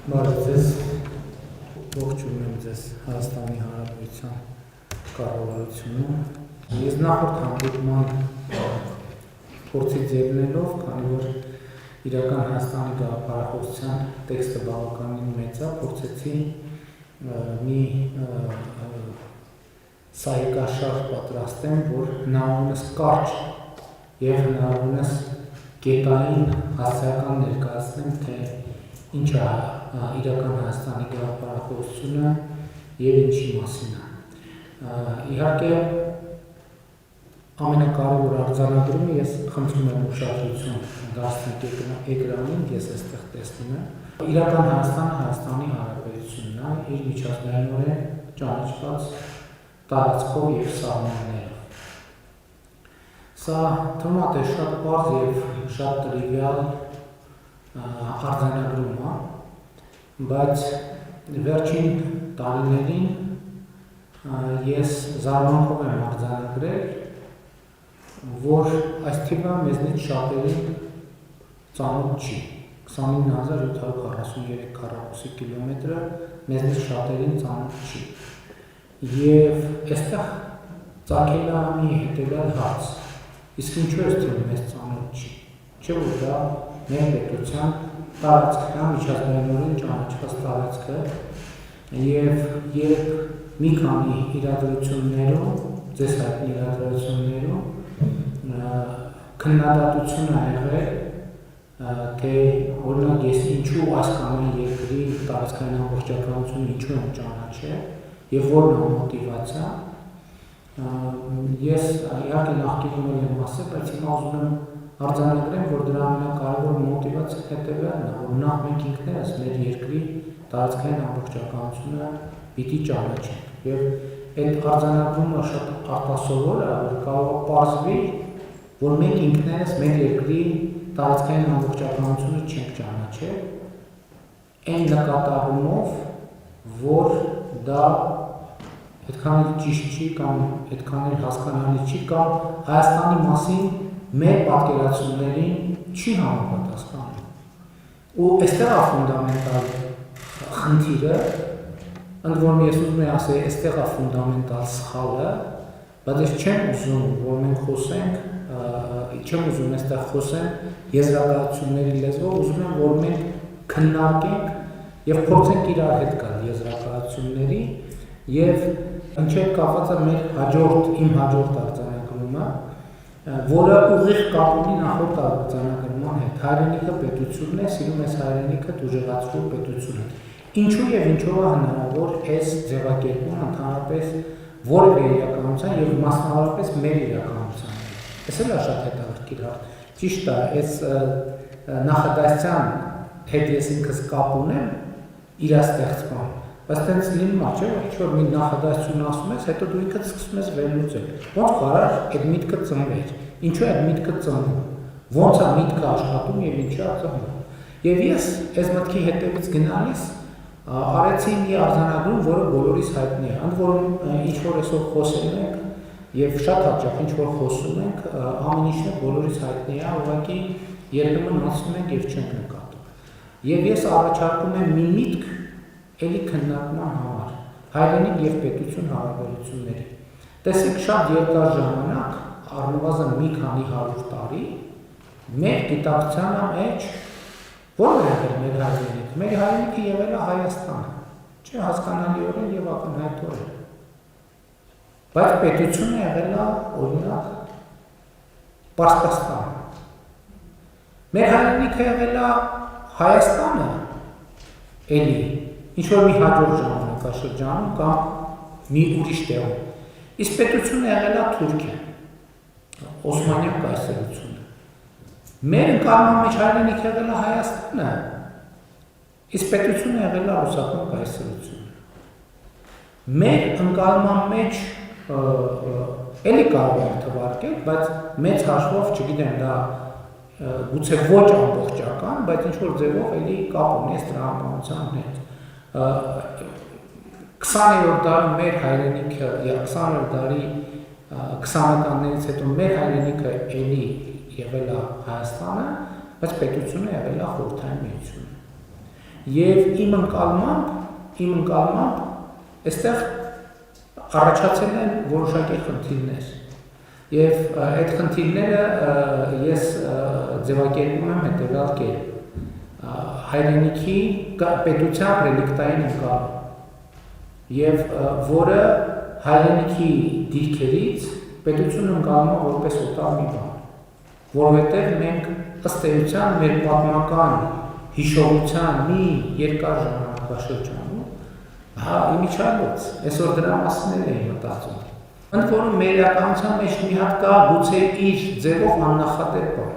Բարև ձեզ, ողջունում եմ ձեզ Հայաստանի Հանրապետության կառավարությունում։ Ես նախորդ հանդիպման փորձից ելնելով, քանի որ իրական Հայաստանի գաղափարախոսության տեքստը բավականին մեծ է, փորձեցի մի սահիկաշար պատրաստեմ, որ հնարավորինս կարճ եւ հնարավորինս կետային հասարակական ներկայացնեմ, թե ինչ է իրական Հայաստանի գաղափարախոսությունը եւ ինչի մասին է։ Իհարկե ամենակարևոր արձանագրումը ես խնդրում եմ ուշադրություն դարձնեք էկրանին, ես այստեղ տեսնում եմ։ Իրական Հայաստանը Հայաստանի Հանրապետությունն է, իր միջազգայինորեն ճանաչված տարածքով եւ սահմաններով։ Սա թվում է շատ պարզ եւ շատ տրիվիալ արձանագրում է, բայց վերջին տարիներին ես զարմանքով եմ արձանագրել, որ այս թիվը մեզնից շատերին ծանոթ չի։ 29743 քառակուսի կիլոմետրը մեզնից շատերին ծանոթ չի։ Եվ այստեղ ծագել է մի հետևյալ հարց. իսկ ինչու է թվում մեզ ծանոթ չի։ Չէ՞ որ դա մեր պետության տարածքն է, միջազգայինորեն ճանաչված տարածքը, եւ երբ մի քանի իրադրություններում, ձեզ հայտնի իրադրություններում քննադատություն է եղել, թե օրինակ ես ինչու այս կամ այն երկրի տարածքային ամբողջականությունը ինչու եմ ճանաչել եւ որն է մոտիվացիա, ես իհարկե նախկինում եմ ասել, բայց հիմա ուզում եմ արձանագրեմ, որ դրա ամենակարևոր մոտիվացիան հետևյալն է, որ նախ մենք ինքներս մեր երկրի տարածքային ամբողջականությունը պիտի ճանաչենք եւ այդ արձանագրումը շատ արտասովոր է, որ կարող է պարզվի, որ մենք ինքներս մեր երկրի տարածքային ամբողջականությունը չենք ճանաչել, այն նկատառումով, որ դա այդքան էլ ճիշտ չի կամ այդքան էլ հասկանալի չի կամ Հայաստանի մասին մեր պատկերացումներին չի համապատասխանում։ Ու այստեղ է ֆունդամենտալ խնդիրը, ընդ որում ես ուզում եմ ասել, այստեղ է ֆունդամենտալ սխալը, բայց ես չեմ ուզում, որ մենք խոսենք, չեմ ուզում այստեղ խոսեմ եզրակացությունների լեզվով, ուզում եմ, որ մենք քննարկենք եւ փորձենք իրար հետ գալ եզրակացությունների եւ ինչեւ կապված է մեր իմ հաջորդ արձանագրումը, որը ուղիղ կապ ունի նախորդ արձանագրման հետ։ Հայրենիքը պետությունն է, սիրում ես հայրենիքը ուժեղացրու պետությունը։ Ինչու եւ ինչով է հնարավոր այս ձևակերպումը ընդհանրապես որևէ իրականության եւ մասնավորապես մեր իրականության։ Այս էլ է շատ հետաքրքիր հարց։ Ճիշտ է, այս նախադասության հետ ես ինքս կապ ունեմ իր ստեղծման, բայց տենց լինում է, չէ՞, որ մի նախադասություն ասում ես, հետո դու ինքդ սկսում ես վերլուծել։ Ոնց կարար այդ միտքը ծնվեր։ Ինչու է այդ միտքը ծնվում։ Ոնց է միտքը աշխատում եւ ինչի է ծնվում։ Եվ ես այս մտքի հետևից գնալիս արեցի մի արձանագրում, որը բոլորիս հայտնի է։ Ընդ որում ինչ որ այսօր խոսել ենք եւ շատ հաճախ ինչ որ խոսում ենք, ամեն ինչը բոլորիս հայտնի է, ուղղակի երբեմն ասում ենք եւ չենք նկատում։ Եվ ես առաջարկում եմ մի միտք էլի քննարկման համար, հայրենիք եւ պետություն հարաբերությունների։ Տեսեք, շատ երկար ժամանակ, առնվազն մի քանի 100 տարի, մեր գիտակցության մեջ ո՞ր է եղել մեր հայրենիքը։ Մեր հայրենիքը եղել է Հայաստանը, չէ՞ հասկանալիորեն եւ ակնհայտորեն։ Բայց պետությունը եղել է օրինակ Պարսկաստանը։ Մեր հայրենիքը եղել է Հայաստանը, էլի ինչ որ մի հաջորդ ժամանակաշրջանում կամ մի ուրիշ տեղում։ Իսկ պետությունը եղել է Թուրքիա, Օսմանյան կայսրությունը։ Մեր ընկալման մեջ հայրենիք եղել է Հայաստանը, իսկ պետությունը եղել է Ռուսական կայսրությունը։ Մեր ընկալման մեջ էլի կարող ենք թվարկել, բայց մեծ հաշվով, չգիտեմ, դա գուցե ոչ ամբողջական, բայց ինչ որ ձևով էլի կապ ունի տրամաբանության հետ։ 20-րդ դարի մեր հայրենիքը, 20-րդ դարի 20-ականներից հետո մեր հայրենիքը էլի եղել է Հայաստանը, բայց պետությունը եղել է Խորհրդային Միությունը։ Եվ իմ ընկալմամբ այստեղ առաջացել են որոշակի խնդիրներ։ Եվ այդ խնդիրները ես ձևակերպում եմ հետևյալ կերպ։ Հայրենիքի պետության ռելիկտային ընկալում, եւ որը հայրենիքի դիրքերից պետությունը ընկալում է որպես օտար մի բան, որովհետև մենք ըստ էության մեր պատմական հիշողության մի երկար ժամանակաշրջանում իմիջիայլոց, այսօր դրա մասին էի մտածում։ Ընդ որում մեր իրականության մեջ մի հատ կա գուցե իր ձևով աննախադեպ բան,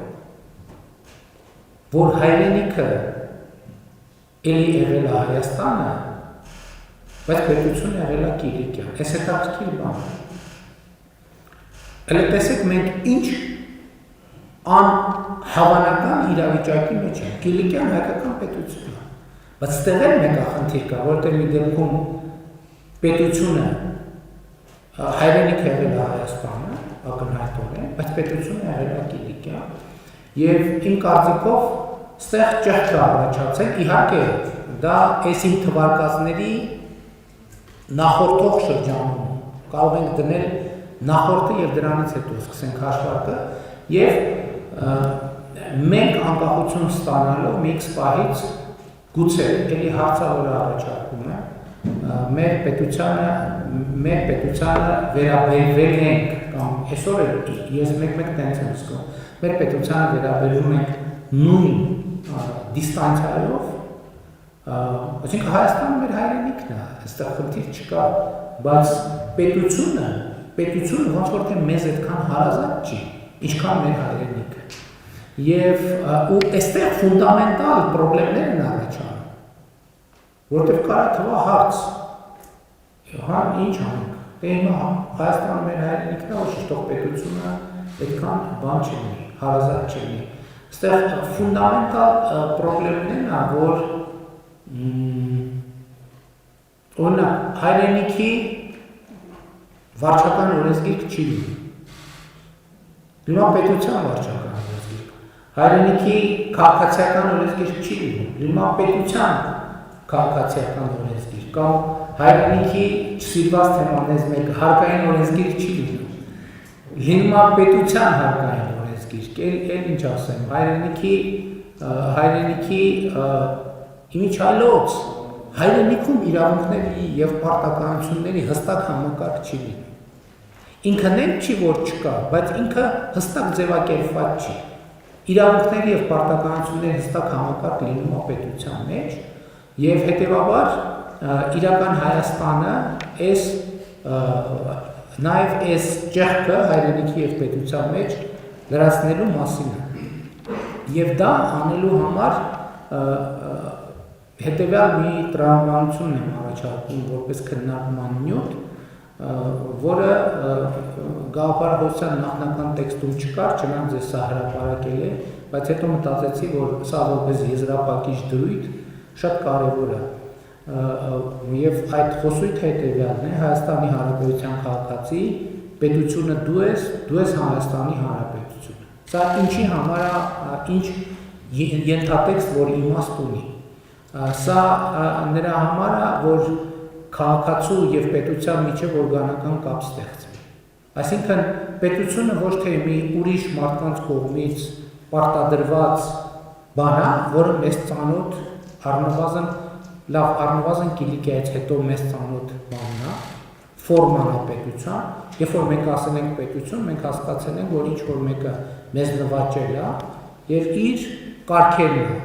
որ հայրենիքը էլի եղել է Հայաստանը, բայց պետությունը եղել է Կիլիկյան, այս հետաքրքիր բան է։ Հələ տեսեք մենք ինչ անհավանական իրավիճակի մեջ ենք, Կիլիկյան հայկական պետություն է, բայց ստեղ էլ մեկախնդիր կա, որտեղ մի դեպքում պետությունը հայրենիքը եղել է Հայաստանը, ակնհայտորեն, բայց պետությունը եղել է Կիլիկյան, եւ իմ կարծիքով ստեղ ճեղք է առաջացել, իհարկե դա այս իմ թվարկածների նախորդող շրջանում կարող ենք դնել նախորդը եւ դրանից հետո սկսենք հաշվարկը եւ մենք անկախություն ստանալով մի քիչ պահից գուցե էլի հարցավորը առաջարկում է մեր պետությանը վերաբերվել ենք կամ այսօր ես մեկ տենց եմ զգում մեր պետությանը վերաբերվում ենք նույն դիստանցիայով այսինքն Հայաստանը մեր հայրենիքն է, այստեղ խնդիր չկա, բայց պետությունը ոնց որ թե մեզ այդքան հարազատ չի, ինչքան մեր հայրենիքը։ Եվ ու այստեղ ֆունդամենտալ պրոբլեմներ են առաջանում, որտեղ կարա թվա հարց, ինչ անենք, դե հիմա Հայաստանը մեր հայրենիքն է, ոչ թող պետությունը այդքան բան չլինի, հարազատ չլինի։ Այստեղ ֆունդամենտալ պրոբլեմներն է, որ օրինակ հայրենիքի վարչական օրենսգիրք չի լինի։ Հիմա պետության վարչական օրենսգիրք։ Հայրենիքի քաղաքացիական օրենսգիրք չի լինի։ Հիմա պետության քաղաքացիական օրենսգիրք կամ հայրենիքի չսիրված թեմաներից մեկը հարկային օրենսգիրք չի լինի։ Հիմա պետության հարկային օրենսգիրք, էլ ինչ ասեմ, հայրենիքի իմիջիայլոց հայրենիքում իրավունքների եւ պարտականությունների հստակ համակարգ չի լինի։ Ինքն էլ չի որ չկա, բայց ինքը հստակ ձևակերպված չի։ Իրավունքների եւ պարտականությունների հստակ համակարգ լինում է պետության մեջ եւ հետեւաբար իրական Հայաստանը նաեւ այս ճեղքը հայրենիքի եւ պետության մեջ լրացնելու մասին է։ Եվ դա անելու համար հետևյալ մի տրամաբանություն եմ առաջարկում որպես քննարկման նյութ, որը գաղափարախոսության նախնական տեքստում չկար, չնայած ես սա հրապարակել է, բայց հետո մտածեցի, որ սա որպես եզրափակիչ դրույթ շատ կարևոր է։ Եվ այդ խոսույթը հետևյալն է, Հայաստանի Հանրապետության քաղաքացի, պետությունը դու ես Հայաստանի Հանրապետությունը։ Սա ինչի համար է, ինչ ենթատեքստ, որ իմաստ ունի։ Սա նրա համար է, որ քաղաքացու եւ պետության միջև օրգանական կապ ստեղծվի։ Այսինքն պետությունը ոչ թե մի ուրիշ մարդկանց կողմից պարտադրված բան է, որը մեզ ծանոթ առնվազն Կիլիկիայից հետո մեզ ծանոթ բանն է, ֆորման է պետության, երբ որ մենք ասել ենք պետություն, մենք հասկացել ենք, որ ինչ որ մեկը մեզ նվաճել է եւ իր կարգերն է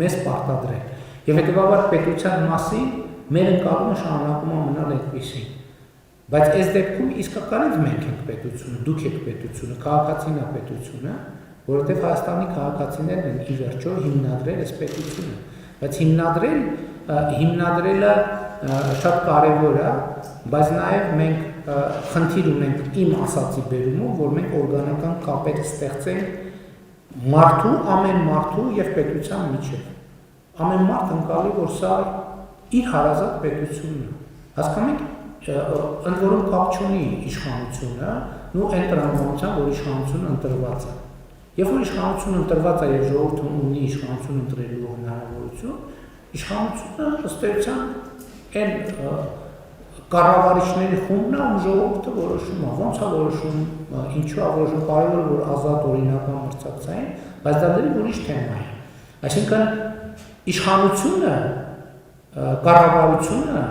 մեզ պարտադրել։ Եվ հետևաբար պետության մասին մեր ընկալումը շարունակում է մնալ այդպիսին։ Բայց այս դեպքում իսկականից մենք ենք պետությունը, դուք եք պետությունը, քաղաքացին է պետությունը, որովհետև Հայաստանի քաղաքացիներն են ի վերջո հիմնադրել այս պետությունը։ Բայց հիմնադրելը շատ կարևոր է, բայց նաև մենք խնդիր ունենք իմ ասացի բերումով, որ մենք օրգանական կապեր ստեղծենք ամեն մարդու եւ պետության միջև։ Ամեն մարդ ընկալի, որ սա իր հարազատ պետությունն է։ Հասկանում եք, ընդ որում կապ չունի իշխանությունը, ու այն տրամաբանությամբ, որ իշխանությունը ընտրված է։ Երբ որ իշխանությունը ընտրված է եւ ժողովուրդը ունի իշխանություն ընտրելու հնարավորություն, Իշխանությունը ըստ էության այն կառավարիչների խումբն է, ում ժողովուրդը որոշում է, ոնց է որոշում, ինչու է որոշում, կարևոր է որ ազատ օրինական մրցակցային, բայց դա դեռ ուրիշ թեմա է։ Այսինքն իշխանությունը, կառավարությունը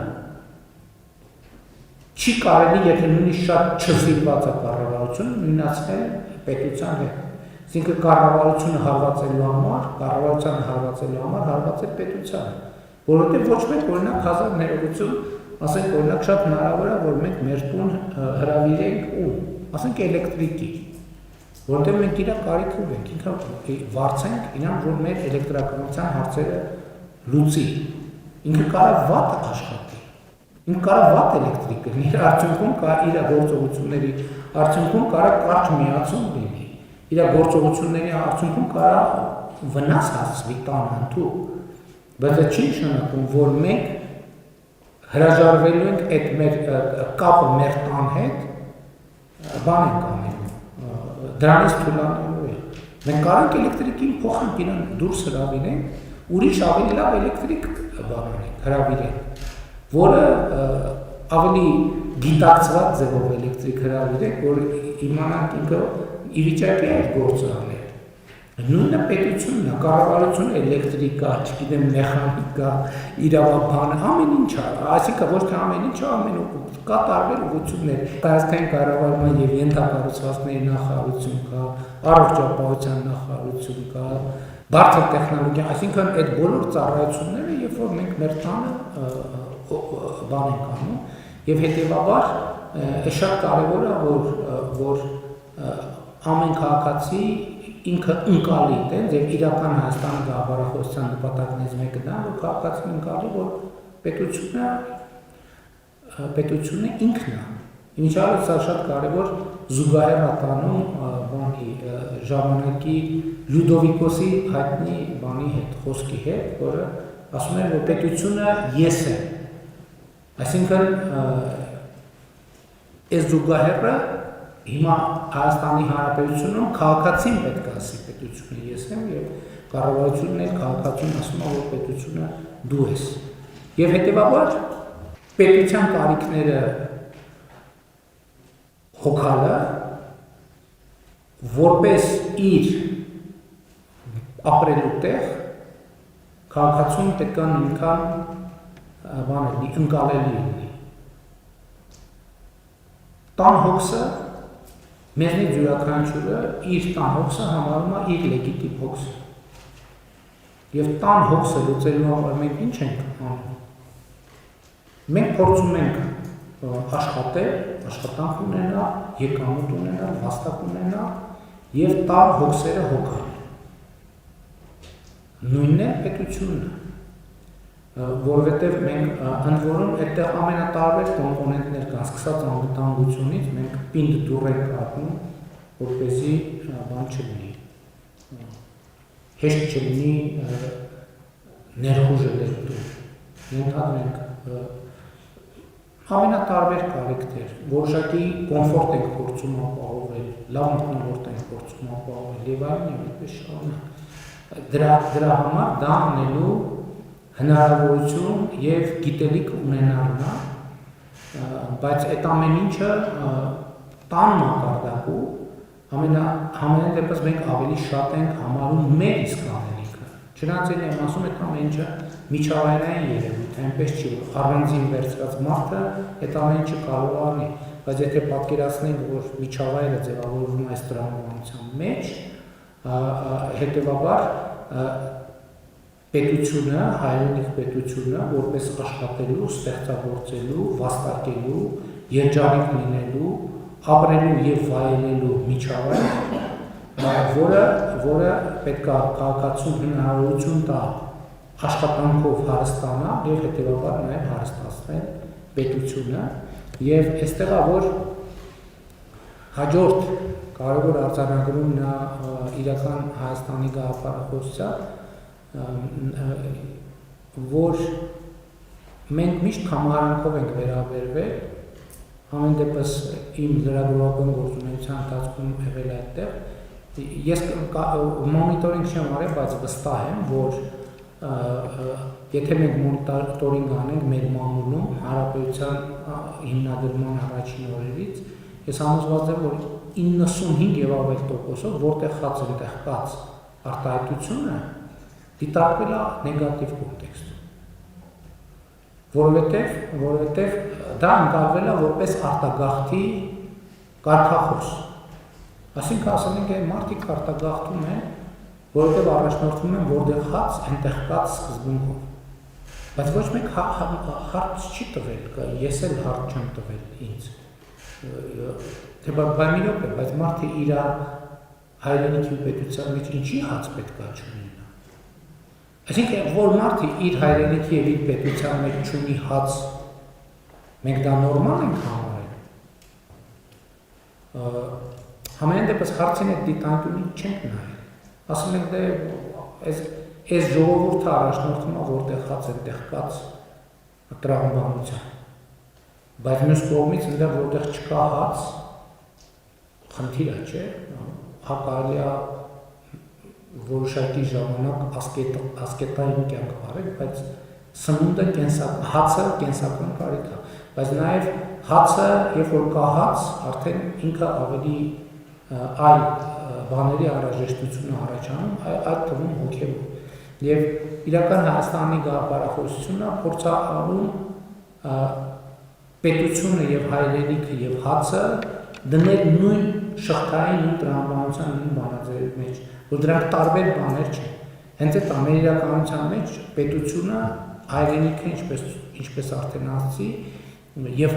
չի կարելի, եթե նույնիսկ շատ չզիլված է կառավարությունը, նույնացնել պետության հետ։ Այսինքն կառավարությունը հարվածելու համար, կառավարությանը հարվածելու համար հարված է պետությանը, որովհետև ոչ մեկ օրինակ հազար ներողություն, ասենք օրինակ շատ հնարավոր է, որ մենք մեր տուն հրավիրենք ու, ասենք էլեկտրիկի, որովհետև մենք իրա կարիք ունենք, ինքը վարձենք իրան, որ մեր էլեկտրականության հարցերը լուծի, ինքը կարող վատ աշխատի, ինքը կարող վատ էլեկտրիկ լինի, իր արդյունքում կա իր գործողությունների արդյունքում կարող կարճ միացում լինի, իր գործողությունների արդյունքում կարող վնաս հասցվի տան հանդու, բայց դա չի նշանակում, որ մենք հրաժարվելու ենք այդ մեր կապը մեր տան հետ, բան ենք անելու, դրանից թույլատնելու է։ Մենք կարող ենք էլեկտրիկին փոխենք իրան դուրս հրավիրենք, ուրիշ ավելի լավ էլեկտրիկ բան ունենք, հրավիրենք, որը ավելի գիտակցված ձևով էլեկտրիկ հրավիրենք, որ իմանանք ինքը ի վիճակի է այդ գործը անել։ Նույնը պետությունն է, կառավարությունը էլեկտրիկա, չգիտեմ մեխանիկա, իրավաբան, ամեն ինչ է, այսինքն ոչ թե ամեն ինչ է, ամեն կա տարբեր ուղղություններ, տարածքային կառավարման եւ ենթակառուցվածքների նախարարություն կա, առողջապահության նախարարություն կա, բարձր տեխնոլոգիա, այսինքն այդ բոլոր ծառայությունները, երբ որ մենք մեր տանը բան ենք անում, եւ հետեւաբար շատ կարեւոր է, որ ամեն քաղաքացի ինքը ընկալի է, եւ իրական Հայաստանի գաղափարախոսության նպատակներից մեկը դա, որ քաղաքացին ընկալի, որ պետությունը ինքն է։ Ինչալը սա շատ կարևոր զուգահեռ ատանում բանի ժամանակի Լյուդովիկոսի հայտնի բանի հետ, խոսքի հետ, որը ասում է, որ պետությունը ես է։ Այսինքն այս զուգահեռը հիմա Հայաստանի Հանրապետությունում քաղաքացին պետք է ասի պետությունը ես եմ եւ կառավարությունն էլ քաղաքացուն ասում է որ պետությունը դու ես եւ հետեւաբար պետության կարիքները հոգալը որպես իր ապրելու տեղ քաղաքացուն պետք է նույնքան բաներ ընկալելի լինի տան հոգսը մեզնի յուրաքանչյուրը իր տան հոգսը համարում է իր լեգիտիմ հոգսը։ Եվ տան հոգսը լուծելու համար մենք ինչ ենք անում։ Մենք փորձում ենք աշխատել, աշխատանք ունենալ, եկամուտ ունենալ, վաստակ ունենալ եւ տան հոգսերը հոգալ։ Նույնն է պետությունը, որովհետև մենք ընդ որում այդտեղ ամենատարբեր կոմպոնենտներ կան, սկսած անվտանգությունից մենք պինդ դուռ ենք առնում, որպեսզի բան չլինի, հեշտ չլինի ներխուժը դեպտուր, ենթադրենք ամենատարբեր կարիքներ, որոշակի կոմֆորտ ենք փորձում ապահովել, լավ մթնոլորտ ենք փորձում ապահովել եւ այլն եւ այդպես շարունակ։ Դրա համար դա անելու հնարավորություն եւ գիտելիք ունենալն է, բայց այդ ամեն ինչը տան մակարդակում ամեն դեպս մենք ավելի շատ ենք համարում մեր իսկ անելիքը։ Չնայած եմ ասում այդ ամեն ինչը միջավայրային երևույթ, այնպես չի, որ առանձին վերցրած մարդը այդ ամեն ինչը կարող է անի, բայց եթե պատկերացնենք, որ միջավայրը ձևավորվում է այս տրամաբանության մեջ, հետեւաբար պետությունը, հայրենիք պետությունը, որպես աշխատելու, ստեղծագործելու, վաստակելու, երջանիկ լինելու, ապրելու եւ վայելելու միջավայր, որը պետք է քաղաքացուն հնարավորություն տա աշխատանքով հարստանալ եւ հետեւաբար նաեւ հարստացնել պետությունը եւ այստեղ է որ հաջորդ կարևոր արձանագրումն է իրական Հայաստանի գաղափարախոսության որ մենք միշտ համարանքով ենք վերաբերվել, ամեն դեպս իմ լրագրողական գործունեության ընթացքում եղել այդտեղ, ես մոնիտորինգ չեմ արել, բայց վստահ եմ, որ եթե մենք մոնիտորինգ անենք մեր մամուլում հարաբերության հիմնադրման առաջին օրերից, ես համոզված եմ, որ 95 եւ ավել տոկոսով որտեղ խաց այնտեղ կաց արտահայտությունը դիտարկվել է նեգատիվ կոնտեքստում, որովհետև դա ընկալվել է որպես արտագաղթի կարգախոս, այսինքն ասել ենք մարդիկ արտագաղթում են, որովհետև առաջնորդվում են որտեղ խաց այնտեղ կաց սկզբունքով, բայց ոչ մեկ հարց չի տվել, ես էլ հարց չեմ տվել ինձ, թե մի րոպե, բայց մարդը իր հայրենիքի ու պետության մեջ ինչի հաց պետք է չունենա։ Այսինքն, որ մարդը իր հայրենիքի եւ իր պետության մեջ չունի հաց, մենք դա նորմալ ենք համարել։ Համենայն դեպս հարցին այդ դիտանկյունից չենք նայել։ Ասում ենք դե այս ժողովուրդը առաջնորդում է որտեղ հաց այնտեղ կաց տրամաբանության։ Բայց մյուս կողմից այնտեղ որտեղ չկա հաց, խնդիր է, չէ՞, կարելի է որոշակի ժամանակ ասկետային կյանք վարել, բայց սնունդը հացը կենսական կարիք է, բայց նաև հացը, երբ որ կա հաց, արդեն ինքը ավելի այլ բաների անհրաժեշտությունը առաջանում, այդ թվում հոգևոր։ Եվ իրական Հայաստանի գաղափարախոսությունը փորձ է անում պետությունը եւ հայրենիքը եւ հացը դնել նույն շղթային ու տրամաբանության նույն բանաձևի մեջ, որ դրանք տարբեր բաներ չեն։ Հենց այդ ամեն իրականության մեջ պետությունը, հայրենիքը, ինչպես արդեն ասացի, եւ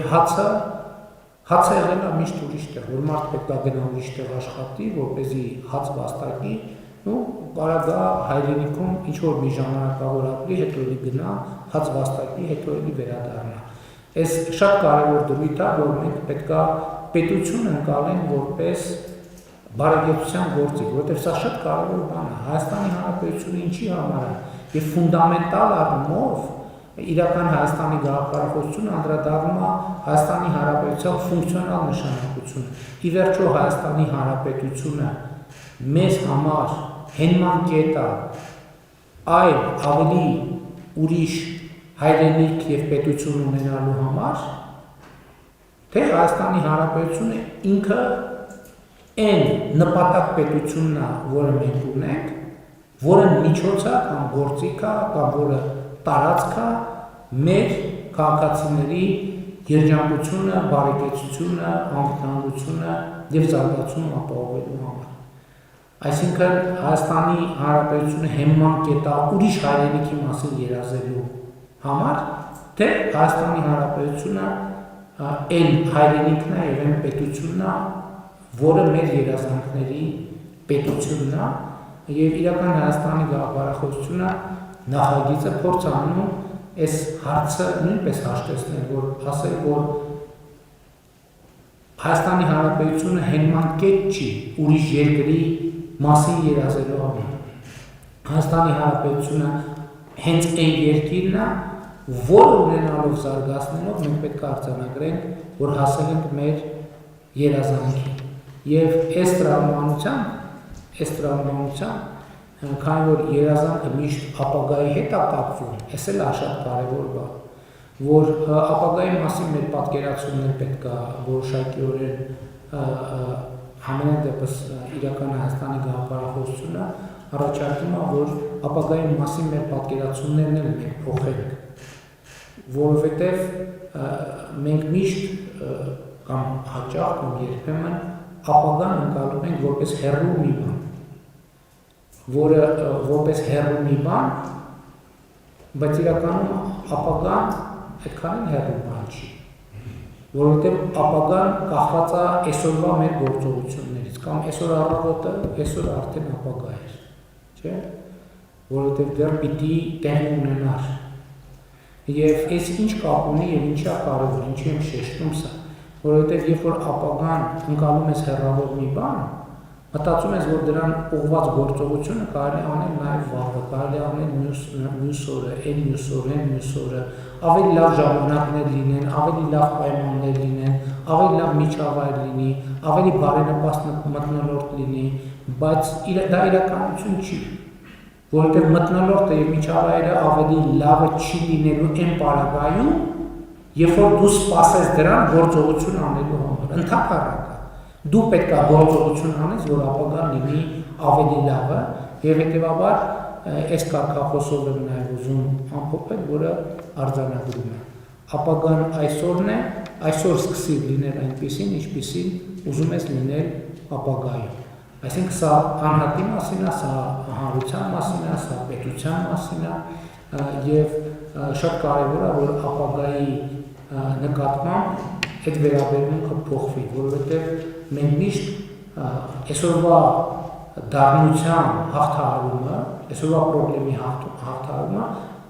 հացը եղել է միշտ ուրիշ տեղ, որ մարդ պետք է գնա ուրիշ տեղ աշխատի, որպեսզի հաց վաստակի, ու կարող է հայրենիքում ինչ-որ մի ժամանակավոր ապրի, հետո էլի գնա, հաց վաստակի, հետո էլի վերադառնա։ Այս շատ կարևոր դրույթ է, որ մենք պետք է պետություն ընկալենք որպես բարեկեցության գործիք, որովհետև սա շատ կարևոր բան է։ Հայաստանի Հանրապետությունը ինչի համար է եւ ֆունդամենտալ առումով իրական Հայաստանի գաղափարախոսությունը անդրադառնում է Հայաստանի Հանրապետության ֆունկցիոնալ նշանակությունը։ Ի վերջո Հայաստանի Հանրապետությունը մեզ համար հենման կետ է այլ ավելի ուրիշ հայրենիք եւ պետություն ունենալու համար, թե Հայաստանի Հանրապետությունը ինքը այն նպատակ պետությունն է, որը մենք ունենք, որը միջոց է կամ գործիք է, կամ որը տարածք է մեր քաղաքացիների երջանկությունը, բարեկեցությունը, անվտանգությունը եւ զարգացումը ապահովելու համար։ Այսինքն Հայաստանի Հանրապետությունը հենման կետ է ուրիշ հայրենիքի մասին երազելու համար, թե Հայաստանի Հանրապետությունը այն հայրենիքն է եւ այն պետությունն է, որը մեր երազանքների պետությունն է, եւ իրական Հայաստանի գաղափարախոսությունը նախագիծը փորձ անում այս հարցը նույնպես հաշտեցնել, որ ասել, որ Հայաստանի Հանրապետությունը հենման կետ չի ուրիշ երկրի մասին երազելու համար։ Հայաստանի Հանրապետությունը հենց այն երկիրն է, որը ունենալով զարգացնելով մենք պետք է արձանագրենք, որ հասել ենք մեր երազանքին։ Եվ այս տրամաբանությամբ, քանի որ երազանքը միշտ ապագայի հետ է կապվում, այս էլ է շատ կարևոր բան, որ ապագայի մասին մեր պատկերացումներ պետք է որոշակիորեն համենայն դեպս իրական Հայաստանի գաղափարախոսությունը առաջարկում է, որ ապագայի մասին մեր պատկերացումներն էլ մենք փոխենք, որովհետև մենք միշտ կամ հաճախ կամ երբեմն ապագան ընկալում ենք որպես հեռու մի բան, որը որպես հեռու մի բան, բայց իրականում ապագան այդքան հեռու բան չի, որովհետև ապագան կախված է այսօրվա մեր գործողություններից, կամ այսօր առավոտը, այսօր արդեն ապագա է, չէ՞, որովհետև դեռ պիտի տեղ ունենար։ Եվ այս ինչ կապ ունի եւ ինչա կարևոր, ինչի եմ շեշտում սա, որովհետև երբ որ ապագան ընկալում ես հեռավոր մի բան, մտածում ես, որ դրան ուղղված գործողությունը կարելի անել նաեւ վաղը, կարելի անել մյուս օրը, այն մյուս օրը, ավելի լավ ժամանակներ լինեն, ավելի լավ պայմաններ լինեն, ավելի լավ միջավայր լինի, ավելի բարենպաստ մթնոլորտ լինի, բայց դա իրականություն չի։ որովհետև մթնոլորտը եւ միջավայրը ավելի լավը չի լինելու այն պարագայում, երբ որ դու սպասես դրան գործողություն անելու համար, ընդհանրապես դու պետք է գործողություն անես, որ ապագան լինի ավելի լավը, եւ հետեւաբար այս կարգախոսով եմ նաեւ ուզում ամփոփել, որը արձանագրում է։ Ապագան այսօրն է, այսօր սկսի լինել այնպեսին, ինչպեսին ուզում ես լինել ապագայում։ Այսինքն սա անհատի մասին է, սա հանրության մասին է, սա պետության մասին է, եւ շատ կարեւոր է, որ ապագայի նկատմամբ այդ վերաբերմունքը փոխվի, որովհետեւ մենք միշտ այսօրվա դառնության հաղթահարումը, այսօրվա խնդրի հաղթահարումը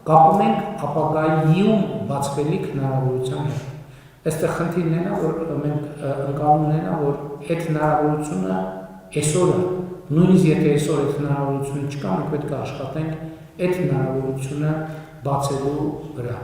կապում ենք ապագայում բացվելիք հնարավորության հետ։ Այստեղ խնդիրն է, որ մենք ընկալումն է, որ այդ հնարավորությունը այսօրը, նույնիսկ եթե այսօր այդ հնարավորությունը չկա, մենք պետք է աշխատենք այդ հնարավորությունը բացելու վրա։